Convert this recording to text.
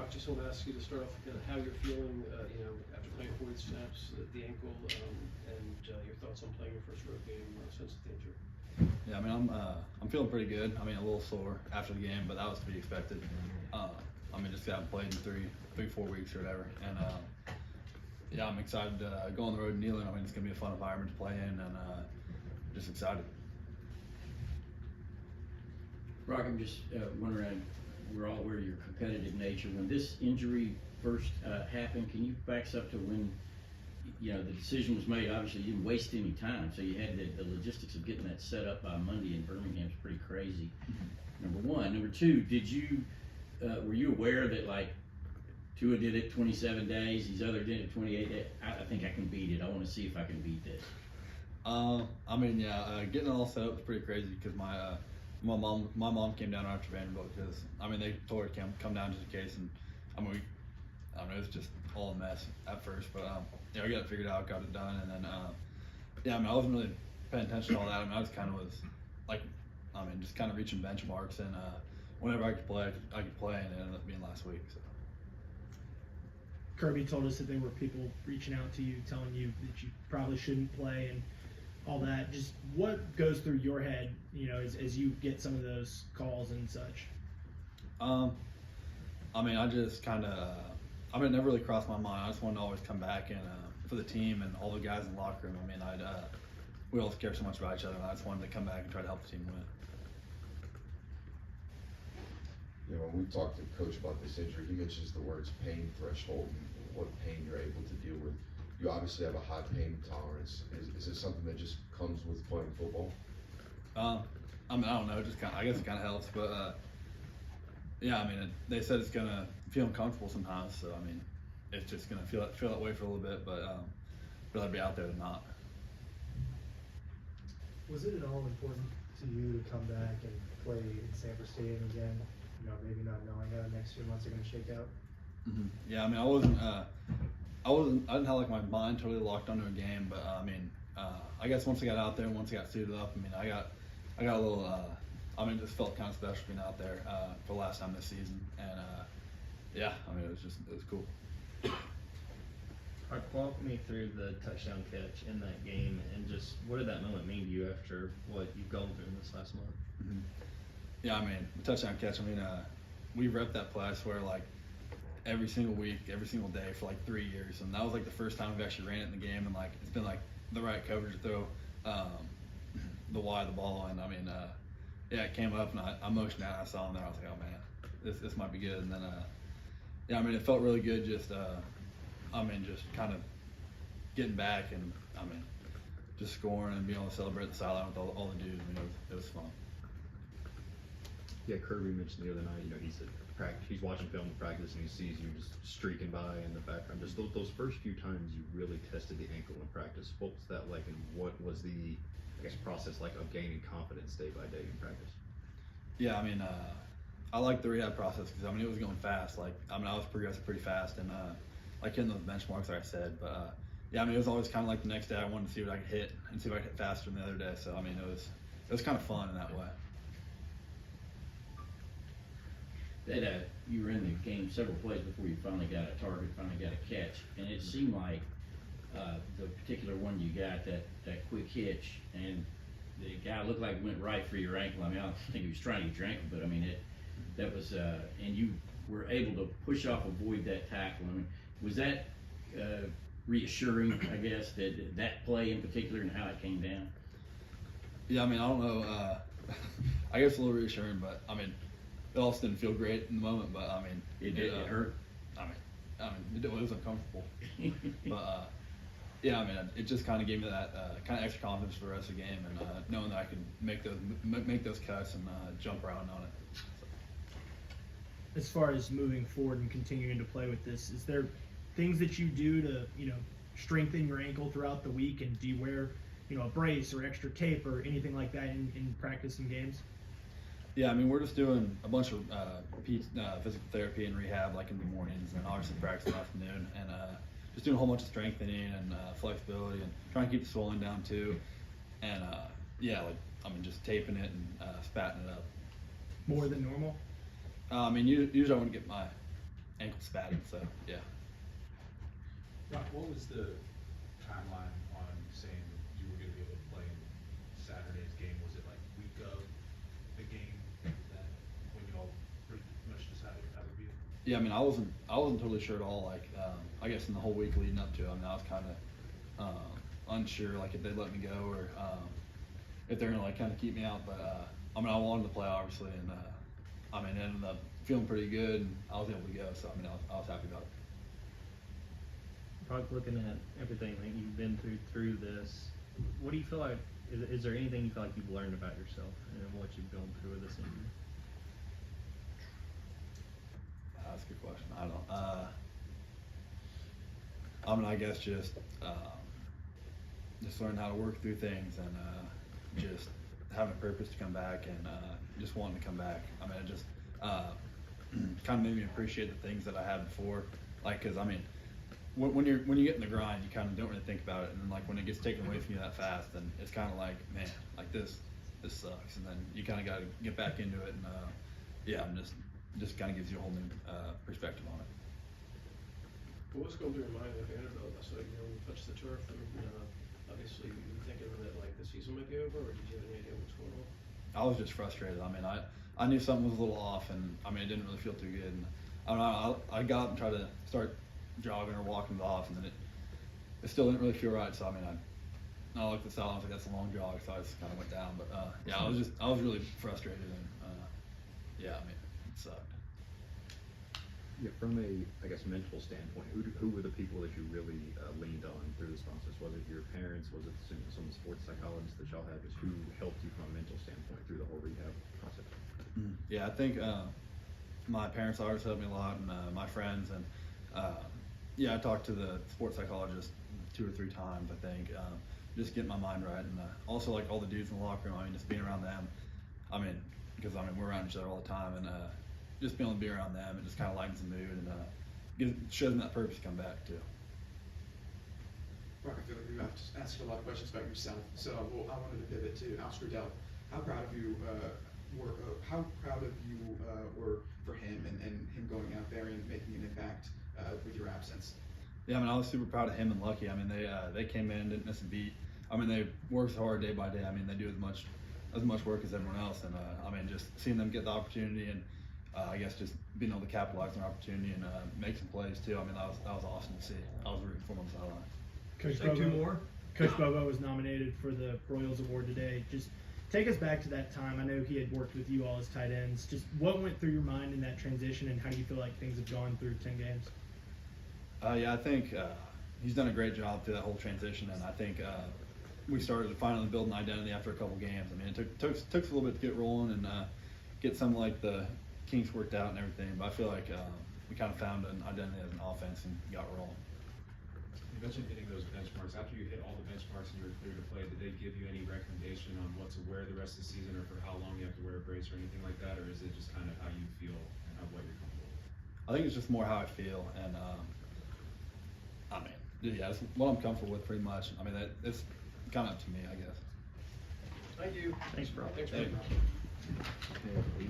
Brock, just want to ask you to start off with kind of how you're feeling, after playing 40 snaps, the ankle, and your thoughts on playing your first road game since the injury. Yeah, I mean, I'm feeling pretty good. I mean, a little sore after the game, but that was to be expected. I mean, just haven't played in 4 weeks or whatever, and yeah, I'm excited to go on the road in Neyland. I mean, it's gonna be a fun environment to play in, and just excited. Brock, I'm just wondering, we're all aware of your competitive nature. When this injury first happened, can you back us up to when, the decision was made? Obviously, you didn't waste any time, so you had the logistics of getting that set up by Monday in Birmingham is pretty crazy. Number one. Number two, were you aware that, like, Tua did it 27 days, these other did it 28 days? I think I can beat it. I want to see if I can beat this. I mean, yeah, getting it all set up was pretty crazy because my mom came down after Vanderbilt because they told her to come down just in case, and I don't know, it was just all a mess at first, but we got it figured out, got it done, and then I wasn't really paying attention to all that. I just kind of just kind of reaching benchmarks, and whenever I could play, and it ended up being last week. So. Kirby told us that there were people reaching out to you, telling you that you probably shouldn't play and all that. Just what goes through your head, as you get some of those calls and such? I just kind of, it never really crossed my mind. I just wanted to always come back and for the team and all the guys in the locker room. We all care so much about each other, and I just wanted to come back and try to help the team win. When we talked to Coach about this injury, he mentions the words pain threshold and what pain you're able to deal with. You obviously have a high pain tolerance. Is it something that just comes with playing football? I don't know. I guess it kind of helps, but they said it's gonna feel uncomfortable sometimes. So it's just gonna feel that way for a little bit, but rather be out there than not. Was it at all important to you to come back and play in Sanford Stadium again? Maybe not knowing how the next few months are going to shake out. Mm-hmm. Yeah, I didn't have like my mind totally locked onto a game, but I guess once I got out there and once I got suited up, I got a little. It just felt kind of special being out there for the last time this season, and it was cool. All right, walk me through the touchdown catch in that game, and just what did that moment mean to you after what you've gone through in this last month? Mm-hmm. Yeah, the touchdown catch. We repped that play, I swear, like every single week, every single day for like 3 years, and that was like the first time we've actually ran it in the game, and like it's been like the right coverage to throw the wide the ball, and it came up, and I motioned out, and I saw him there. I was like, oh man, this might be good, and then it felt really good, just just kind of getting back, and just scoring and being able to celebrate the sideline with all the dudes. It was fun. Yeah, Kirby mentioned the other night, he's watching film in practice and he sees you just streaking by in the background. Just those first few times you really tested the ankle in practice, what was that like, and what was the process like of gaining confidence day by day in practice? Yeah, I like the rehab process because it was going fast. I was progressing pretty fast, and like hitting those benchmarks like I said. But it was always kind of like the next day I wanted to see what I could hit and see if I could hit faster than the other day. So it was kind of fun in that way. That you were in the game several plays before you finally got a target, finally got a catch, and it seemed like the particular one you got, that quick hitch, and the guy looked like it went right for your ankle. I don't think he was trying to get your ankle, but that was, and you were able to push off, avoid that tackle. Was that reassuring, I guess, that play in particular and how it came down? Yeah, I don't know. I guess a little reassuring, but it also didn't feel great in the moment, but it hurt. It was uncomfortable. But it just kind of gave me that kind of extra confidence for the rest of the game, and knowing that I could make those cuts and jump around on it. So. As far as moving forward and continuing to play with this, is there things that you do to strengthen your ankle throughout the week, and do you wear a brace or extra tape or anything like that in practice and games? Yeah, we're just doing a bunch of physical therapy and rehab, like in the mornings, and obviously practice in the afternoon, and just doing a whole bunch of strengthening and flexibility, and trying to keep the swelling down too, and just taping it and spatting it up. More than normal? Usually I wouldn't get my ankle spatting. So yeah. Rock, what was the timeline on saying you were gonna be able to play in Saturday's game? Was it like week of the game that when y'all pretty much decided how to be? Yeah, I mean, I wasn't totally sure at all. Like, I guess in the whole week leading up to it, I mean, I was kind of unsure, like if they'd let me go or if they're gonna like kind of keep me out. But I mean, I wanted to play obviously, and I mean, ended up feeling pretty good, and I was able to go. So I mean, I was happy about it. Probably looking at everything that you've been through this, what do you feel like? Is there anything you feel like you've learned about yourself and what you've gone through with this injury? That's a good question. I don't. I mean, I guess just learn how to work through things and just having a purpose to come back and just wanting to come back. I mean, it just kind of made me appreciate the things that I had before. Like, cause I mean, when you get in the grind, you kind of don't really think about it, and then like when it gets taken away from you that fast, then it's kind of like, man, like this sucks, and then you kind of got to get back into it, and yeah, I'm just kind of gives you a whole new perspective on it. What was going through your mind at Vanderbilt? So, you know, you touched the turf, and obviously you were thinking that like the season might be over, or did you have any idea what's going on? I was just frustrated. I mean, I knew something was a little off, and I mean, it didn't really feel too good. And I don't know. I got up and tried to start jogging or walking off, and then it still didn't really feel right. So I mean, I looked at the sideline, I was like, that's a long jog, so I just kind of went down. But yeah, I was really frustrated, and yeah, I mean, it sucked. Yeah, from a, I guess, mental standpoint, who were the people that you really leaned on through this process? Was it your parents? Was it some of the sports psychologists that y'all had? Just who helped you from a mental standpoint through the whole rehab process? Yeah, I think my parents always helped me a lot, and my friends, and yeah, I talked to the sports psychologist 2 or 3 times, I think, just getting my mind right, and also like all the dudes in the locker room. I mean, just being around them. I mean, because I mean we're around each other all the time, and just being able to be around them, it just kind of lightens the mood and shows them that purpose to come back too. Brock, I feel like you have asked a lot of questions about yourself, so I wanted to pivot to Oscar Delp. How proud of you were for him and him going out there and making an impact with your absence? Yeah, I mean, I was super proud of him and Lucky. I mean, they came in, didn't miss a beat. I mean, they worked hard day by day. I mean, they do as much work as everyone else, and I mean, just seeing them get the opportunity and I guess just being able to capitalize on their opportunity and make some plays too. I mean, that was awesome to see. I was rooting for them on the sideline. Coach Take 2 Bobo, more. Coach Bobo was nominated for the Royals Award today. Just take us back to that time. I know he had worked with you all as tight ends. Just what went through your mind in that transition, and how do you feel like things have gone through 10 games? Yeah, I think he's done a great job through that whole transition, and I think we started to finally build an identity after a couple games. I mean, it took us a little bit to get rolling and get some like the kinks worked out and everything, but I feel like we kind of found an identity as an offense and got rolling. You mentioned hitting those benchmarks. After you hit all the benchmarks and you were clear to play, did they give you any recommendation on what to wear the rest of the season, or for how long you have to wear a brace or anything like that, or is it just kind of how you feel and what you're comfortable with? I think it's just more how I feel, and I mean, yeah, it's what I'm comfortable with pretty much. I mean, it's kind of up to me, I guess. Thank you. Thanks, bro. Thanks, Thank Rob. you.